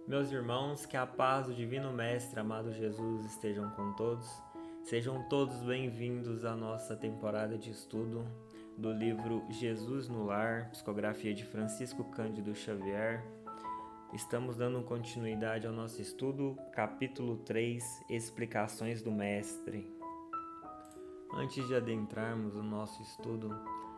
Meus irmãos, que a paz do Divino Mestre, amado Jesus, estejam com todos. Sejam todos bem-vindos à nossa temporada de estudo do livro Jesus no Lar, psicografia de Francisco Cândido Xavier. Estamos dando continuidade ao nosso estudo, capítulo 3, Explicações do Mestre. Antes de adentrarmos o nosso estudo,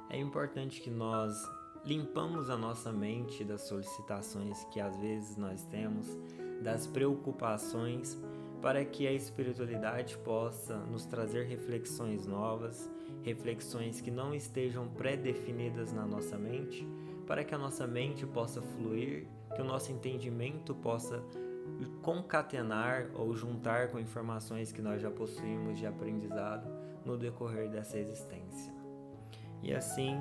é importante que nós limpamos a nossa mente das solicitações que às vezes nós temos, das preocupações, para que a espiritualidade possa nos trazer reflexões novas, reflexões que não estejam pré-definidas na nossa mente, para que a nossa mente possa fluir, que o nosso entendimento possa concatenar ou juntar com informações que nós já possuímos de aprendizado no decorrer dessa existência. E assim,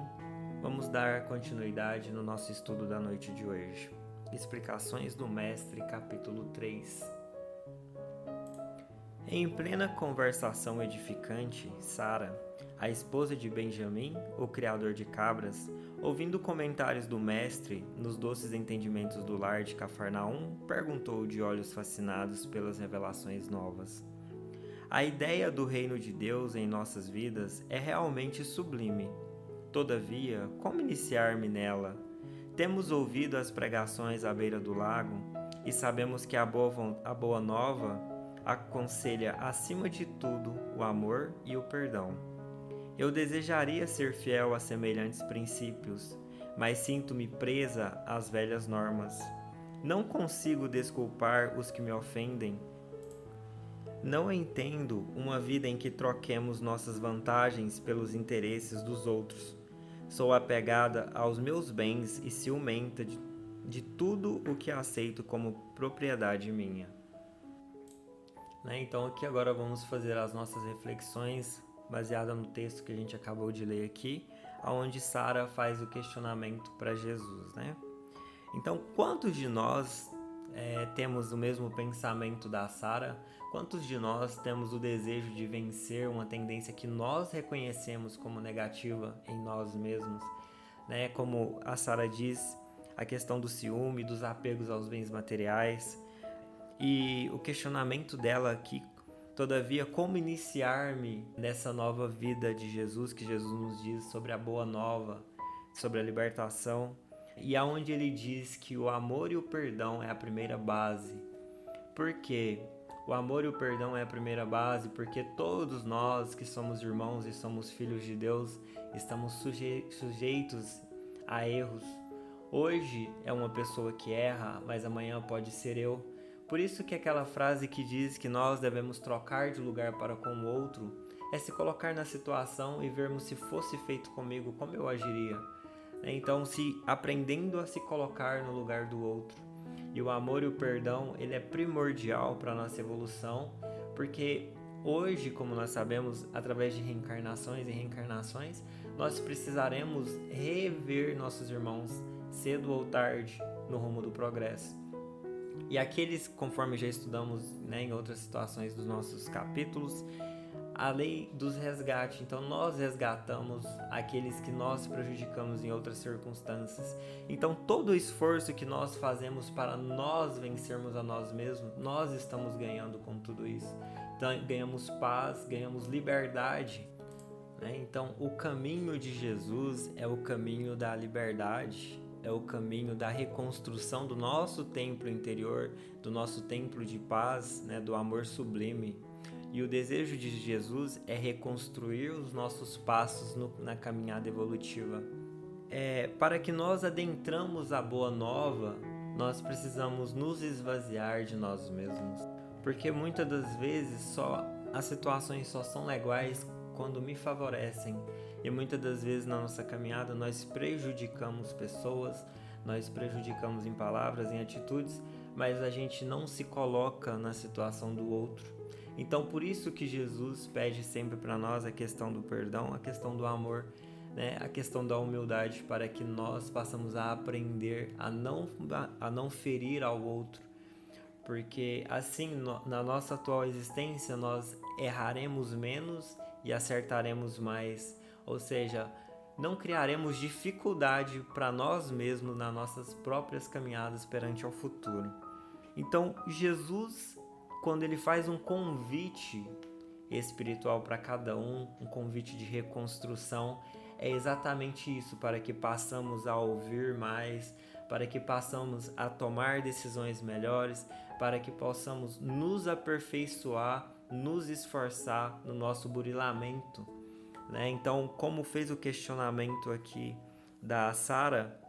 vamos dar continuidade no nosso estudo da noite de hoje. Explicações do Mestre, capítulo 3. Em plena conversação edificante, Sara, a esposa de Benjamim, o criador de cabras, ouvindo comentários do Mestre nos doces entendimentos do lar de Cafarnaum, perguntou de olhos fascinados pelas revelações novas. A ideia do reino de Deus em nossas vidas é realmente sublime. Todavia, como iniciar-me nela? Temos ouvido as pregações à beira do lago e sabemos que a boa nova aconselha acima de tudo o amor e o perdão. Eu desejaria ser fiel a semelhantes princípios, mas sinto-me presa às velhas normas. Não consigo desculpar os que me ofendem. Não entendo uma vida em que troquemos nossas vantagens pelos interesses dos outros. Sou apegada aos meus bens e ciumenta de tudo o que aceito como propriedade minha. Então aqui agora vamos fazer as nossas reflexões baseadas no texto que a gente acabou de ler aqui, onde Sara faz o questionamento para Jesus. Então, quantos de nós temos o mesmo pensamento da Sara? Quantos de nós temos o desejo de vencer uma tendência que nós reconhecemos como negativa em nós mesmos? Como a Sara diz, a questão do ciúme, dos apegos aos bens materiais. E o questionamento dela aqui, todavia, como iniciar-me nessa nova vida de Jesus, que Jesus nos diz sobre a boa nova, sobre a libertação, e aonde ele diz que o amor e o perdão é a primeira base. Por quê? O amor e o perdão é a primeira base porque todos nós que somos irmãos e somos filhos de Deus estamos sujeitos a erros. Hoje é uma pessoa que erra, mas amanhã pode ser eu. Por isso que aquela frase que diz que nós devemos trocar de lugar para com o outro é se colocar na situação e vermos se fosse feito comigo, como eu agiria. Então, se aprendendo a se colocar no lugar do outro. E o amor e o perdão, ele é primordial para a nossa evolução, porque hoje, como nós sabemos, através de reencarnações e reencarnações, nós precisaremos rever nossos irmãos cedo ou tarde no rumo do progresso. E aqueles, conforme já estudamos em outras situações dos nossos capítulos, a lei dos resgates. Então nós resgatamos aqueles que nós prejudicamos em outras circunstâncias. Então todo o esforço que nós fazemos para nós vencermos a nós mesmos, nós estamos ganhando com tudo isso. Então, ganhamos paz, ganhamos liberdade. Então o caminho de Jesus é o caminho da liberdade, é o caminho da reconstrução do nosso templo interior, do nosso templo de paz, do amor sublime. E o desejo de Jesus é reconstruir os nossos passos na caminhada evolutiva. Para que nós adentramos a boa nova, nós precisamos nos esvaziar de nós mesmos. Porque muitas das vezes as situações só são legais quando me favorecem. E muitas das vezes na nossa caminhada nós prejudicamos pessoas, nós prejudicamos em palavras, em atitudes, mas a gente não se coloca na situação do outro. Então, por isso que Jesus pede sempre para nós a questão do perdão, a questão do amor, a questão da humildade, para que nós possamos aprender a não ferir ao outro. Porque assim, na nossa atual existência, nós erraremos menos e acertaremos mais. Ou seja, não criaremos dificuldade para nós mesmos nas nossas próprias caminhadas perante ao futuro. Então, Jesus, quando ele faz um convite espiritual para cada um convite de reconstrução, é exatamente isso, para que passamos a ouvir mais, para que passamos a tomar decisões melhores, para que possamos nos aperfeiçoar, nos esforçar no nosso burilamento, né? Então, como fez o questionamento aqui da Sara,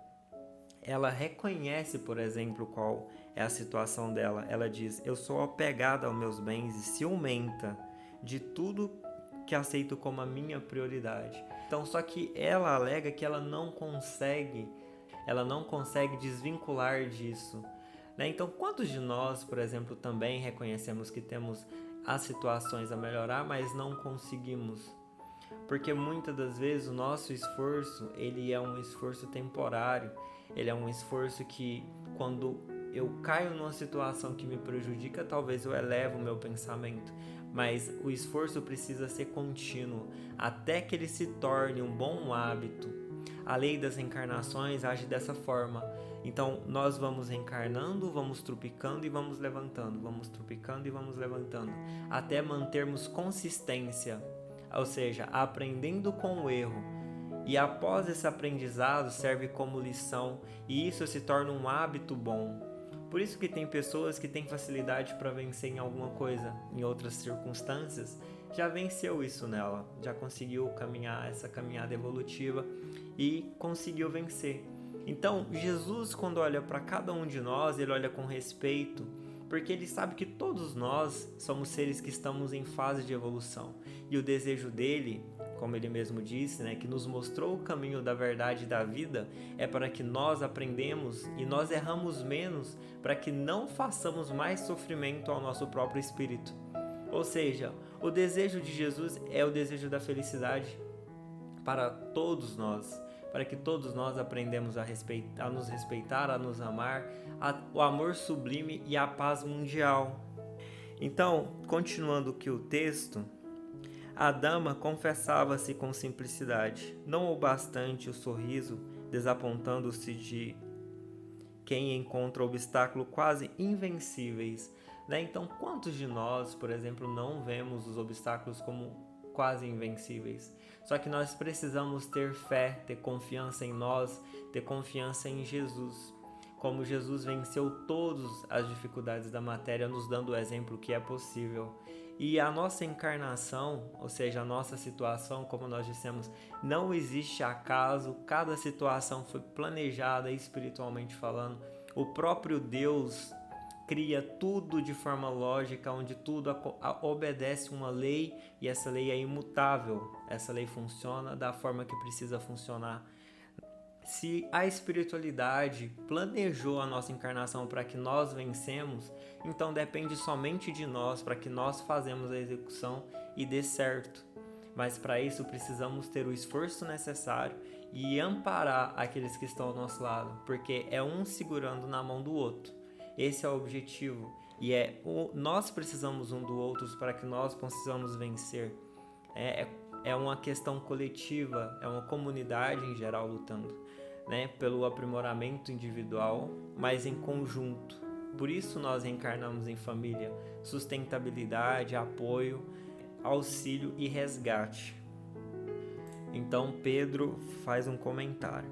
ela reconhece, por exemplo, qual é a situação dela. Ela diz: eu sou apegada aos meus bens e ciumenta de tudo que aceito como a minha prioridade. Então, só que ela alega que ela não consegue desvincular disso, né? Então, quantos de nós, por exemplo, também reconhecemos que temos as situações a melhorar, mas não conseguimos? Porque muitas das vezes o nosso esforço, ele é um esforço temporário, ele é um esforço que, quando eu caio numa situação que me prejudica, talvez eu elevo o meu pensamento, mas o esforço precisa ser contínuo, até que ele se torne um bom hábito. A lei das reencarnações age dessa forma. Então, nós vamos reencarnando, vamos tropicando e vamos levantando, vamos tropicando e vamos levantando, até mantermos consistência, ou seja, aprendendo com o erro. E após esse aprendizado serve como lição, e isso se torna um hábito bom. Por isso que tem pessoas que têm facilidade para vencer em alguma coisa, em outras circunstâncias, já venceu isso nela, já conseguiu caminhar essa caminhada evolutiva e conseguiu vencer. Então, Jesus, quando olha para cada um de nós, ele olha com respeito, porque ele sabe que todos nós somos seres que estamos em fase de evolução. E o desejo dele, como ele mesmo disse, né, que nos mostrou o caminho da verdade e da vida, é para que nós aprendemos e nós erramos menos, para que não façamos mais sofrimento ao nosso próprio espírito. Ou seja, o desejo de Jesus é o desejo da felicidade para todos nós, para que todos nós aprendamos a nos respeitar, a nos amar, o amor sublime e a paz mundial. Então, continuando aqui o texto, a dama confessava-se com simplicidade, não o bastante o sorriso, desapontando-se de quem encontra obstáculos quase invencíveis, né? Então, quantos de nós, por exemplo, não vemos os obstáculos como quase invencíveis? Só que nós precisamos ter fé, ter confiança em nós, ter confiança em Jesus. Como Jesus venceu todas as dificuldades da matéria, nos dando o exemplo que é possível. E a nossa encarnação, ou seja, a nossa situação, como nós dissemos, não existe acaso, cada situação foi planejada espiritualmente falando. O próprio Deus cria tudo de forma lógica, onde tudo obedece uma lei, e essa lei é imutável. Essa lei funciona da forma que precisa funcionar. Se a espiritualidade planejou a nossa encarnação para que nós vencemos, então depende somente de nós para que nós façamos a execução e dê certo. Mas para isso precisamos ter o esforço necessário e amparar aqueles que estão ao nosso lado, porque é um segurando na mão do outro. Esse é o objetivo, e nós precisamos um do outro para que nós possamos vencer. É uma questão coletiva, é uma comunidade em geral lutando, né, pelo aprimoramento individual, mas em conjunto. Por isso nós reencarnamos em família: sustentabilidade, apoio, auxílio e resgate. Então Pedro faz um comentário.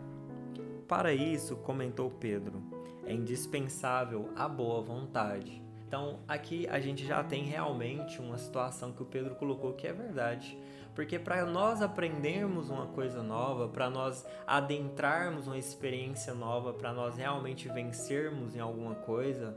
Para isso, comentou Pedro, é indispensável a boa vontade. Então aqui a gente já tem realmente uma situação que o Pedro colocou que é verdade. Porque para nós aprendermos uma coisa nova, para nós adentrarmos uma experiência nova, para nós realmente vencermos em alguma coisa,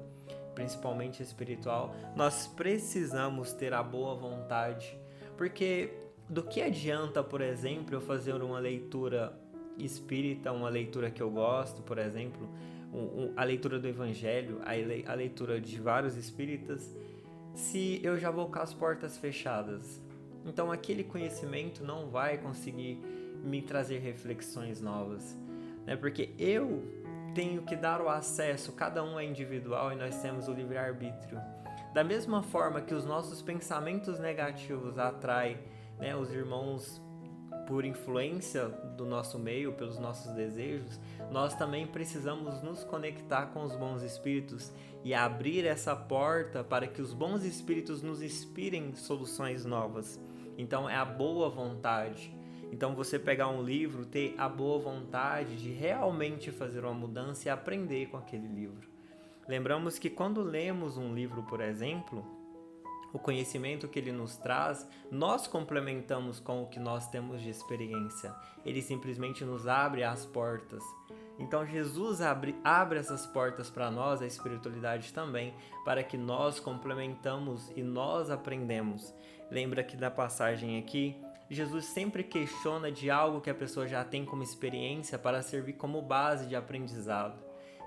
principalmente espiritual, nós precisamos ter a boa vontade. Porque do que adianta, por exemplo, eu fazer uma leitura espírita, uma leitura que eu gosto, por exemplo, a leitura do Evangelho, a leitura de vários espíritas, se eu já vou com as portas fechadas? Então aquele conhecimento não vai conseguir me trazer reflexões novas, né? Porque eu tenho que dar o acesso, cada um é individual e nós temos o livre-arbítrio. Da mesma forma que os nossos pensamentos negativos atraem, né, os irmãos por influência do nosso meio, pelos nossos desejos, nós também precisamos nos conectar com os bons espíritos e abrir essa porta para que os bons espíritos nos inspirem soluções novas. Então é a boa vontade. Então você pegar um livro, ter a boa vontade de realmente fazer uma mudança e aprender com aquele livro. Lembramos que quando lemos um livro, por exemplo, o conhecimento que ele nos traz, nós complementamos com o que nós temos de experiência. Ele simplesmente nos abre as portas. Então Jesus abre essas portas para nós, a espiritualidade também, para que nós complementamos e nós aprendemos. Lembra que da passagem aqui, Jesus sempre questiona de algo que a pessoa já tem como experiência para servir como base de aprendizado.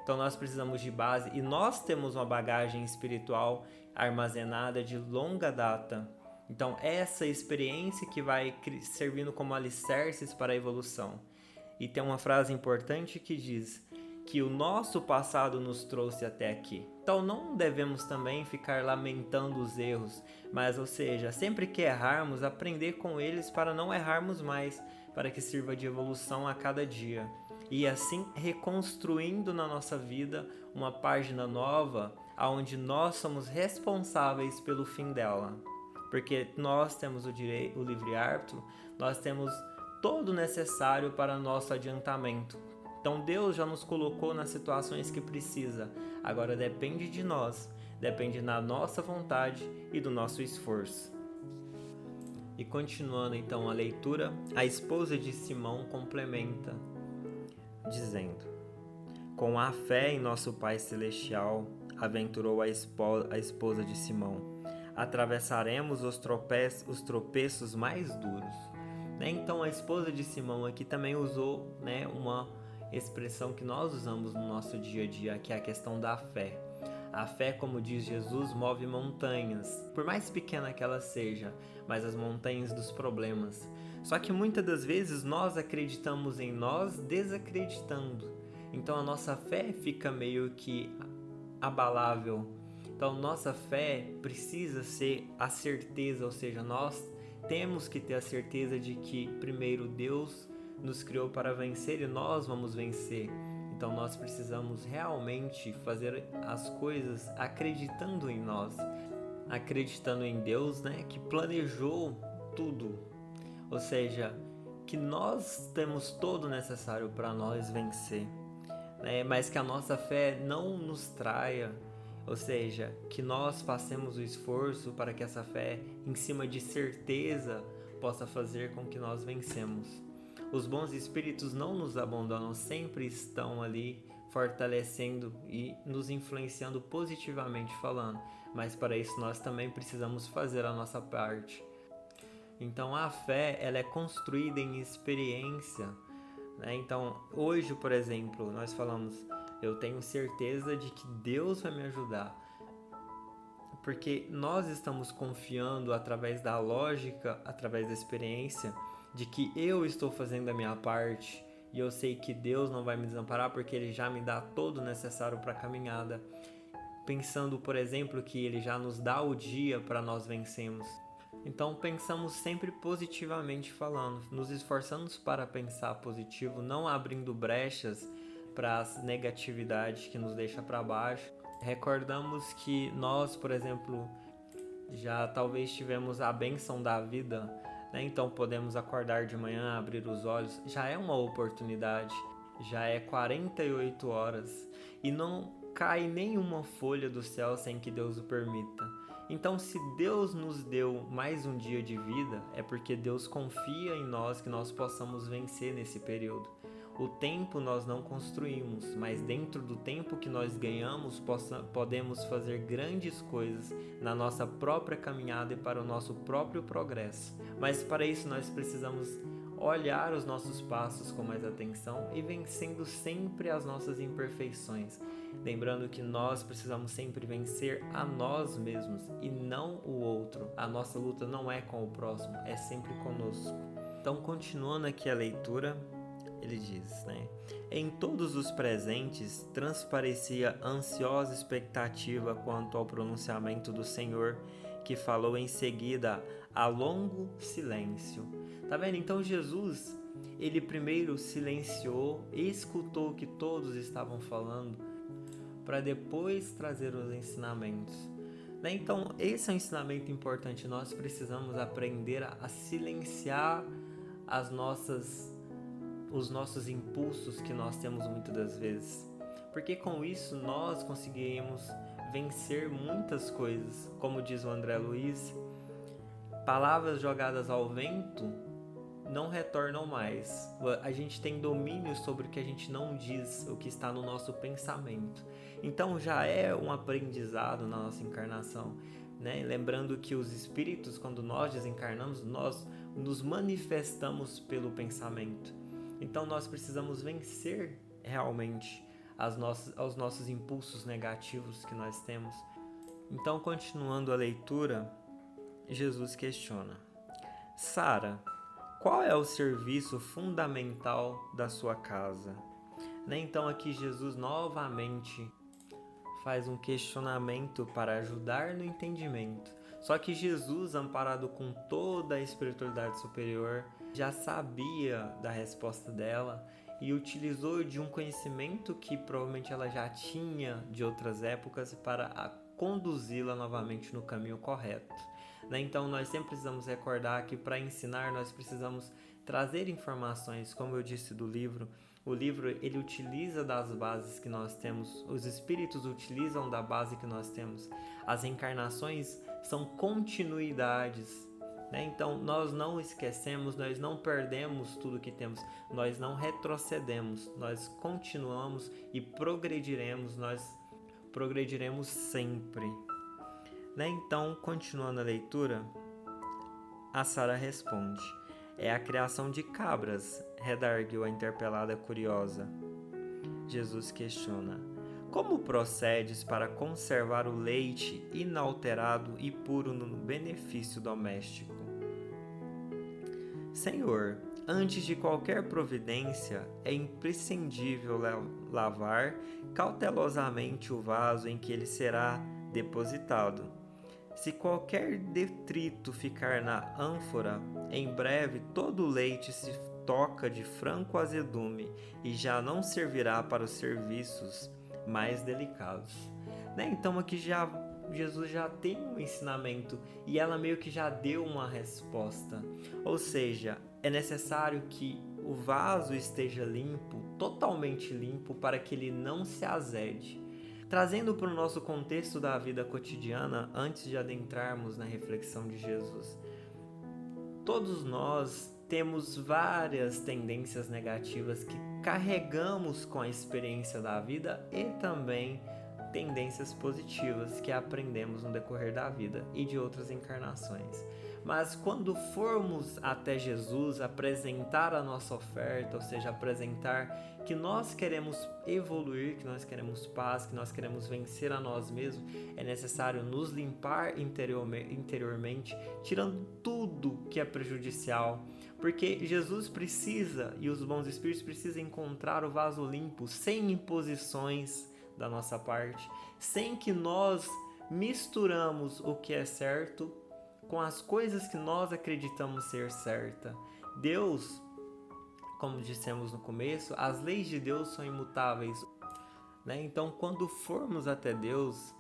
Então nós precisamos de base e nós temos uma bagagem espiritual armazenada de longa data. Então essa experiência que vai servindo como alicerces para a evolução. E tem uma frase importante que diz que o nosso passado nos trouxe até aqui. Então não devemos também ficar lamentando os erros, mas, ou seja, sempre que errarmos, aprender com eles para não errarmos mais, para que sirva de evolução a cada dia. E assim reconstruindo na nossa vida uma página nova, onde nós somos responsáveis pelo fim dela. Porque nós temos o livre-arbítrio, nós temos todo o necessário para nosso adiantamento. Então Deus já nos colocou nas situações que precisa. Agora depende de nós, depende da nossa vontade e do nosso esforço. E continuando então a leitura, a esposa de Simão complementa, dizendo: com a fé em nosso Pai Celestial, aventurou a esposa de Simão, atravessaremos os tropeços mais duros. Então a esposa de Simão aqui também usou uma expressão que nós usamos no nosso dia a dia, que é a questão da fé. A fé, como diz Jesus, move montanhas, por mais pequena que ela seja, mas as montanhas dos problemas. Só que muitas das vezes nós acreditamos em nós desacreditando. Então a nossa fé fica meio que abalável. Então nossa fé precisa ser a certeza, ou seja, nós temos que ter a certeza de que primeiro Deus nos criou para vencer e nós vamos vencer. Então nós precisamos realmente fazer as coisas acreditando em nós, acreditando em Deus, que planejou tudo. Ou seja, que nós temos todo o necessário para nós vencer, mas que a nossa fé não nos traia. Ou seja, que nós façamos o esforço para que essa fé, em cima de certeza, possa fazer com que nós vencemos. Os bons espíritos não nos abandonam, sempre estão ali fortalecendo e nos influenciando positivamente falando, mas para isso nós também precisamos fazer a nossa parte. Então a fé, ela é construída em experiência, Então hoje, por exemplo, nós falamos: eu tenho certeza de que Deus vai me ajudar, porque nós estamos confiando através da lógica, através da experiência, de que eu estou fazendo a minha parte e eu sei que Deus não vai me desamparar porque Ele já me dá todo o necessário para a caminhada. Pensando, por exemplo, que Ele já nos dá o dia para nós vencermos. Então pensamos sempre positivamente falando, nos esforçamos para pensar positivo, não abrindo brechas para as negatividades que nos deixam para baixo. Recordamos que nós, por exemplo, já talvez tivemos a bênção da vida, Então podemos acordar de manhã, abrir os olhos, já é uma oportunidade, já é 48 horas e não cai nenhuma folha do céu sem que Deus o permita. Então, se Deus nos deu mais um dia de vida, é porque Deus confia em nós que nós possamos vencer nesse período. O tempo nós não construímos, mas dentro do tempo que nós ganhamos, podemos fazer grandes coisas na nossa própria caminhada e para o nosso próprio progresso. Mas para isso nós precisamos olhar os nossos passos com mais atenção e vencendo sempre as nossas imperfeições. Lembrando que nós precisamos sempre vencer a nós mesmos e não o outro. A nossa luta não é com o próximo, é sempre conosco. Então, continuando aqui a leitura, ele diz, Em todos os presentes transparecia ansiosa expectativa quanto ao pronunciamento do Senhor, que falou em seguida a longo silêncio. Tá vendo? Então Jesus, ele primeiro silenciou, escutou o que todos estavam falando, para depois trazer os ensinamentos. Então, esse é um ensinamento importante. Nós precisamos aprender a silenciar os nossos impulsos que nós temos muitas das vezes. Porque com isso nós conseguimos vencer muitas coisas. Como diz o André Luiz, palavras jogadas ao vento não retornam mais. A gente tem domínio sobre o que a gente não diz, o que está no nosso pensamento. Então já é um aprendizado na nossa encarnação, né? Lembrando que os espíritos, quando nós desencarnamos, nós nos manifestamos pelo pensamento. Então nós precisamos vencer realmente aos nossos impulsos negativos que nós temos. Então, continuando a leitura, Jesus questiona: Sara, qual é o serviço fundamental da sua casa? Então aqui Jesus novamente faz um questionamento para ajudar no entendimento. Só que Jesus, amparado com toda a espiritualidade superior, já sabia da resposta dela e utilizou de um conhecimento que provavelmente ela já tinha de outras épocas para conduzi-la novamente no caminho correto. Então nós sempre precisamos recordar que para ensinar nós precisamos trazer informações, como eu disse do livro. O livro, ele utiliza das bases que nós temos, os espíritos utilizam da base que nós temos. As reencarnações são continuidades, Então nós não esquecemos, nós não perdemos tudo que temos, nós não retrocedemos, nós continuamos e progrediremos, nós progrediremos sempre. Então, continuando a leitura, a Sara responde: é a criação de cabras, redarguiu a interpelada curiosa. Jesus questiona: como procedes para conservar o leite inalterado e puro no benefício doméstico? Senhor, antes de qualquer providência, é imprescindível lavar cautelosamente o vaso em que ele será depositado. Se qualquer detrito ficar na ânfora, em breve todo o leite se toca de franco azedume e já não servirá para os serviços mais delicados. Então aqui Jesus já tem um ensinamento e ela meio que já deu uma resposta. Ou seja, é necessário que o vaso esteja limpo, totalmente limpo, para que ele não se azede. Trazendo para o nosso contexto da vida cotidiana, antes de adentrarmos na reflexão de Jesus, todos nós temos várias tendências negativas que carregamos com a experiência da vida e também tendências positivas que aprendemos no decorrer da vida e de outras encarnações. Mas quando formos até Jesus apresentar a nossa oferta, ou seja, apresentar que nós queremos evoluir, que nós queremos paz, que nós queremos vencer a nós mesmos, é necessário nos limpar interiormente, tirando tudo que é prejudicial, porque Jesus precisa e os bons espíritos precisam encontrar o vaso limpo, sem imposições da nossa parte, sem que nós misturamos o que é certo com as coisas que nós acreditamos ser certa. Deus, como dissemos no começo, as leis de Deus são imutáveis. Então, quando formos até Deus,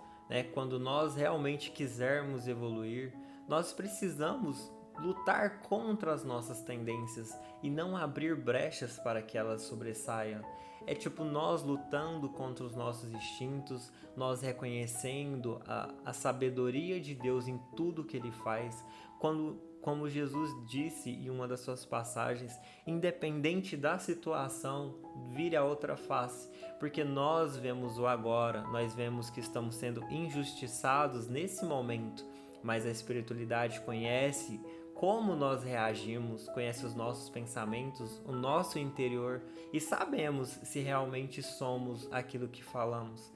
quando nós realmente quisermos evoluir, nós precisamos lutar contra as nossas tendências e não abrir brechas para que elas sobressaiam. É tipo nós lutando contra os nossos instintos, nós reconhecendo a sabedoria de Deus em tudo que Ele faz. Como Jesus disse em uma das suas passagens, independente da situação, vire a outra face, porque nós vemos o agora, nós vemos que estamos sendo injustiçados nesse momento, mas a espiritualidade conhece como nós reagimos, conhece os nossos pensamentos, o nosso interior e sabemos se realmente somos aquilo que falamos.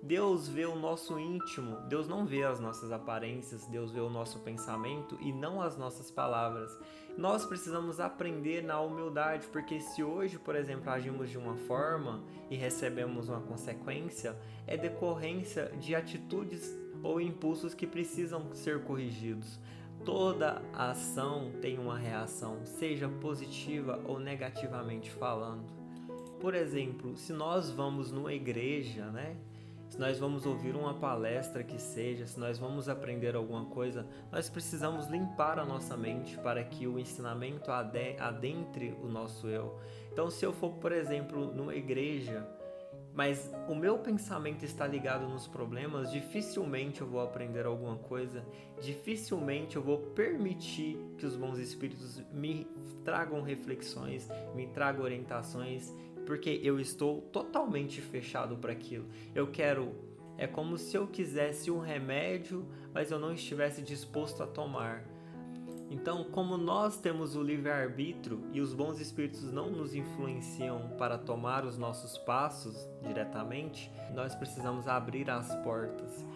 Deus vê o nosso íntimo, Deus não vê as nossas aparências, Deus vê o nosso pensamento e não as nossas palavras. Nós precisamos aprender na humildade, porque se hoje, por exemplo, agimos de uma forma e recebemos uma consequência, é decorrência de atitudes ou impulsos que precisam ser corrigidos. Toda ação tem uma reação, seja positiva ou negativamente falando. Por exemplo, se nós vamos numa igreja, né? Se nós vamos ouvir uma palestra que seja, se nós vamos aprender alguma coisa, nós precisamos limpar a nossa mente para que o ensinamento adentre o nosso eu. Então, se eu for, por exemplo, numa igreja, mas o meu pensamento está ligado nos problemas, dificilmente eu vou aprender alguma coisa, dificilmente eu vou permitir que os bons espíritos me tragam reflexões, me tragam orientações, porque eu estou totalmente fechado para aquilo. É como se eu quisesse um remédio, mas eu não estivesse disposto a tomar. Então, como nós temos o livre-arbítrio e os bons espíritos não nos influenciam para tomar os nossos passos diretamente, nós precisamos abrir as portas,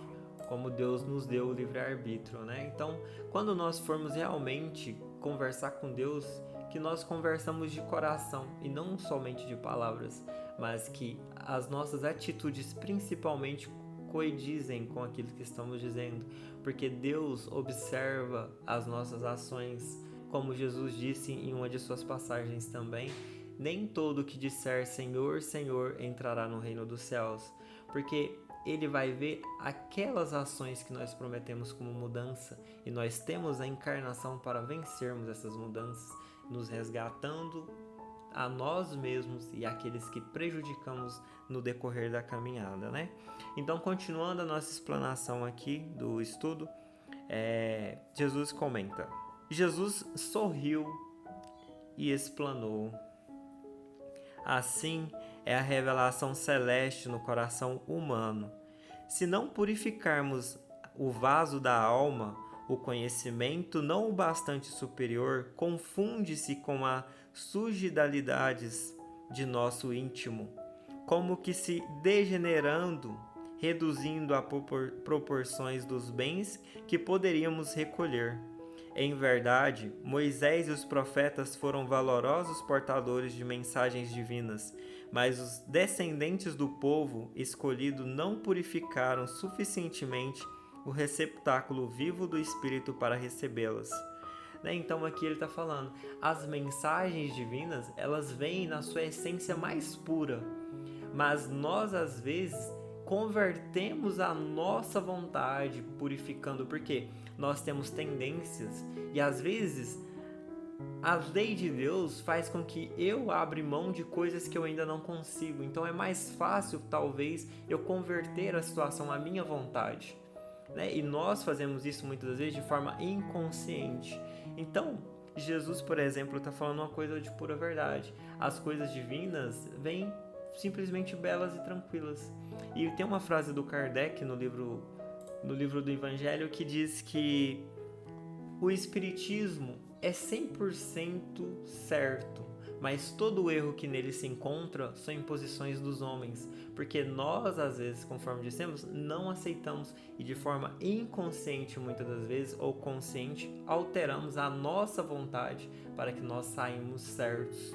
como Deus nos deu o livre-arbítrio, né? Então, quando nós formos realmente conversar com Deus, que nós conversamos de coração e não somente de palavras, mas que as nossas atitudes principalmente coedizem com aquilo que estamos dizendo, porque Deus observa as nossas ações, como Jesus disse em uma de suas passagens também, nem todo que disser Senhor, Senhor entrará no reino dos céus, porque Ele vai ver aquelas ações que nós prometemos como mudança, e nós temos a encarnação para vencermos essas mudanças, nos resgatando a nós mesmos e aqueles que prejudicamos no decorrer da caminhada, né? Então, continuando a nossa explanação aqui do estudo, Jesus comenta: Jesus sorriu e explanou. Assim é a revelação celeste no coração humano. Se não purificarmos o vaso da alma, o conhecimento não o bastante superior confunde-se com as sujidalidades de nosso íntimo, como que se degenerando, reduzindo a proporções dos bens que poderíamos recolher. Em verdade, Moisés e os profetas foram valorosos portadores de mensagens divinas, mas os descendentes do povo escolhido não purificaram suficientemente o receptáculo vivo do Espírito para recebê-las. Então aqui ele está falando, as mensagens divinas, elas vêm na sua essência mais pura, mas nós às vezes convertemos a nossa vontade purificando, porque nós temos tendências e às vezes a lei de Deus faz com que eu abra mão de coisas que eu ainda não consigo, então é mais fácil talvez eu converter a situação à minha vontade. E nós fazemos isso muitas vezes de forma inconsciente. Então, Jesus, por exemplo, está falando uma coisa de pura verdade. As coisas divinas vêm simplesmente belas e tranquilas. E tem uma frase do Kardec no livro do Evangelho que diz que o Espiritismo é 100% certo, mas todo o erro que nele se encontra são imposições dos homens, porque nós, às vezes, conforme dissemos, não aceitamos e de forma inconsciente, muitas das vezes, ou consciente, alteramos a nossa vontade para que nós saímos certos.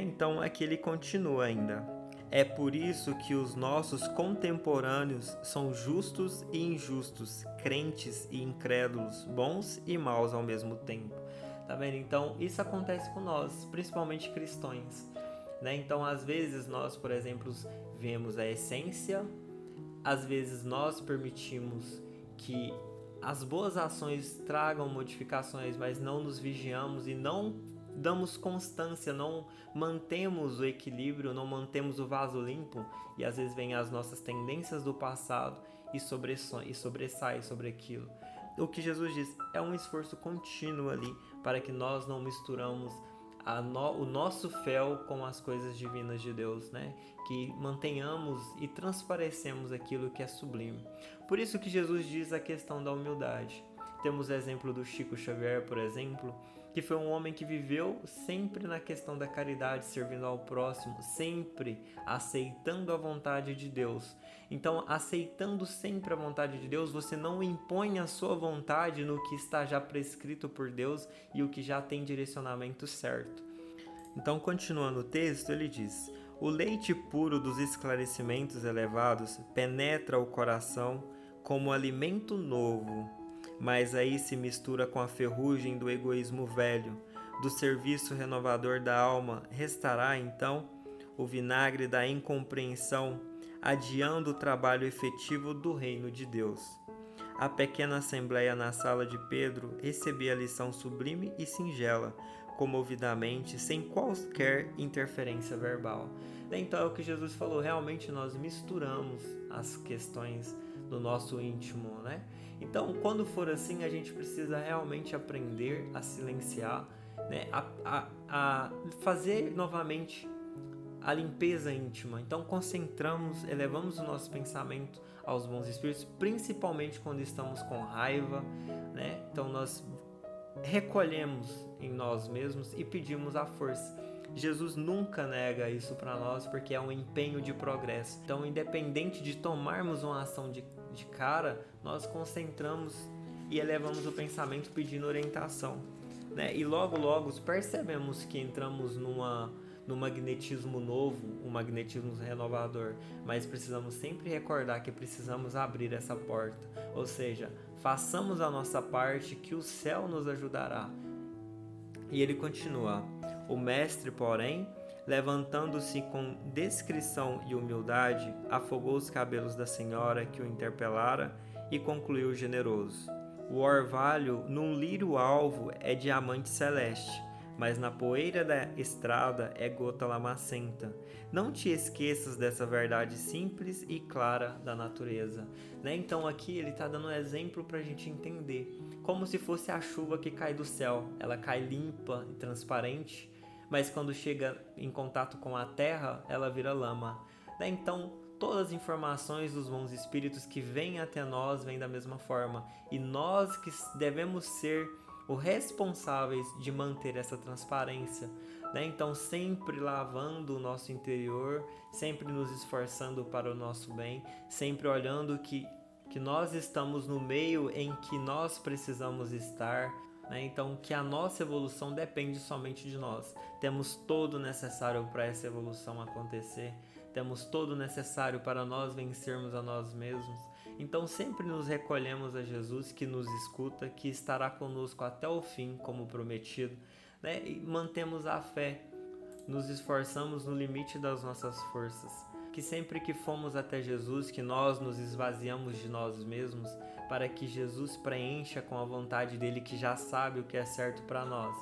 Então, aqui ele continua ainda. É por isso que os nossos contemporâneos são justos e injustos, crentes e incrédulos, bons e maus ao mesmo tempo. Tá vendo? Então, isso acontece com nós, principalmente cristãos. Então, às vezes, nós, por exemplo, vemos a essência, às vezes nós permitimos que as boas ações tragam modificações, mas não nos vigiamos e não damos constância, não mantemos o equilíbrio, não mantemos o vaso limpo, e às vezes vêm as nossas tendências do passado e sobressai sobre aquilo. O que Jesus diz é um esforço contínuo ali para que nós não misturamos o nosso fel com as coisas divinas de Deus, que mantenhamos e transparecemos aquilo que é sublime. Por isso que Jesus diz a questão da humildade. Temos o exemplo do Chico Xavier, por exemplo, que foi um homem que viveu sempre na questão da caridade, servindo ao próximo, sempre aceitando a vontade de Deus. Então, aceitando sempre a vontade de Deus, você não impõe a sua vontade no que está já prescrito por Deus e o que já tem direcionamento certo. Então, continuando o texto, ele diz: o leite puro dos esclarecimentos elevados penetra o coração como alimento novo, mas aí se mistura com a ferrugem do egoísmo velho, do serviço renovador da alma, restará então o vinagre da incompreensão, adiando o trabalho efetivo do reino de Deus. A pequena assembleia na sala de Pedro recebia a lição sublime e singela, comovidamente, sem qualquer interferência verbal. Então é o que Jesus falou, realmente nós misturamos as questões do nosso íntimo, né? Então, quando for assim, a gente precisa realmente aprender a silenciar, né? A fazer novamente a limpeza íntima. Então, concentramos, elevamos o nosso pensamento aos bons espíritos, principalmente quando estamos com raiva, né? Então, nós recolhemos em nós mesmos e pedimos a força. Jesus nunca nega isso para nós, porque é um empenho de progresso. Então, independente de tomarmos uma ação de cara, nós concentramos e elevamos o pensamento pedindo orientação, né? E logo percebemos que entramos no magnetismo novo, um magnetismo renovador, mas precisamos sempre recordar que precisamos abrir essa porta, ou seja, façamos a nossa parte que o céu nos ajudará. E ele continua, o mestre, porém, levantando-se com discrição e humildade, afogou os cabelos da senhora que o interpelara e concluiu generoso. O orvalho num lírio alvo é diamante celeste, mas na poeira da estrada é gota lamacenta. Não te esqueças dessa verdade simples e clara da natureza. Né? Então aqui ele está dando um exemplo para a gente entender, como se fosse a chuva que cai do céu. Ela cai limpa e transparente, mas quando chega em contato com a terra, ela vira lama. Né? Então, todas as informações dos bons espíritos que vêm até nós vêm da mesma forma. E nós que devemos ser os responsáveis de manter essa transparência. Né? Então, sempre lavando o nosso interior, sempre nos esforçando para o nosso bem, sempre olhando que nós estamos no meio em que nós precisamos estar. Né? Então, que a nossa evolução depende somente de nós. Temos todo o necessário para essa evolução acontecer. Temos todo o necessário para nós vencermos a nós mesmos. Então, sempre nos recolhemos a Jesus, que nos escuta, que estará conosco até o fim, como prometido. Né? E mantemos a fé. Nos esforçamos no limite das nossas forças. Que sempre que fomos até Jesus, que nós nos esvaziamos de nós mesmos, para que Jesus preencha com a vontade dele, que já sabe o que é certo para nós.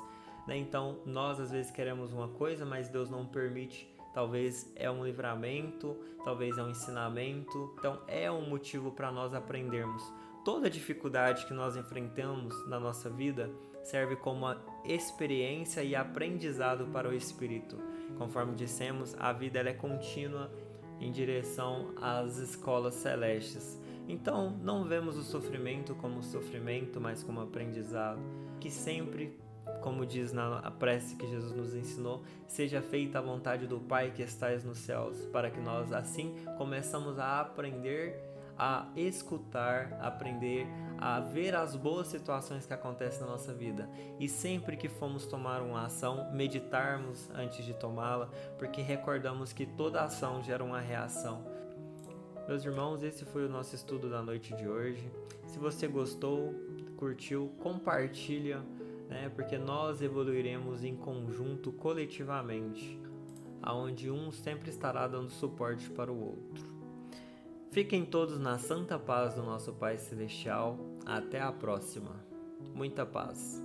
Né? Então, nós às vezes queremos uma coisa, mas Deus não permite. Talvez é um livramento, talvez é um ensinamento. Então, é um motivo para nós aprendermos. Toda dificuldade que nós enfrentamos na nossa vida serve como uma experiência e aprendizado para o espírito. Conforme dissemos, a vida ela é contínua em direção às escolas celestes. Então, não vemos o sofrimento como sofrimento, mas como aprendizado. Que sempre, como diz na prece que Jesus nos ensinou, seja feita a vontade do Pai que estais nos céus, para que nós assim começamos a aprender a escutar, aprender a ver as boas situações que acontecem na nossa vida. E sempre que formos tomar uma ação, meditarmos antes de tomá-la, porque recordamos que toda ação gera uma reação. Meus irmãos, esse foi o nosso estudo da noite de hoje. Se você gostou, curtiu, compartilha, né? Porque nós evoluiremos em conjunto, coletivamente, onde um sempre estará dando suporte para o outro. Fiquem todos na santa paz do nosso Pai Celestial. Até a próxima. Muita paz.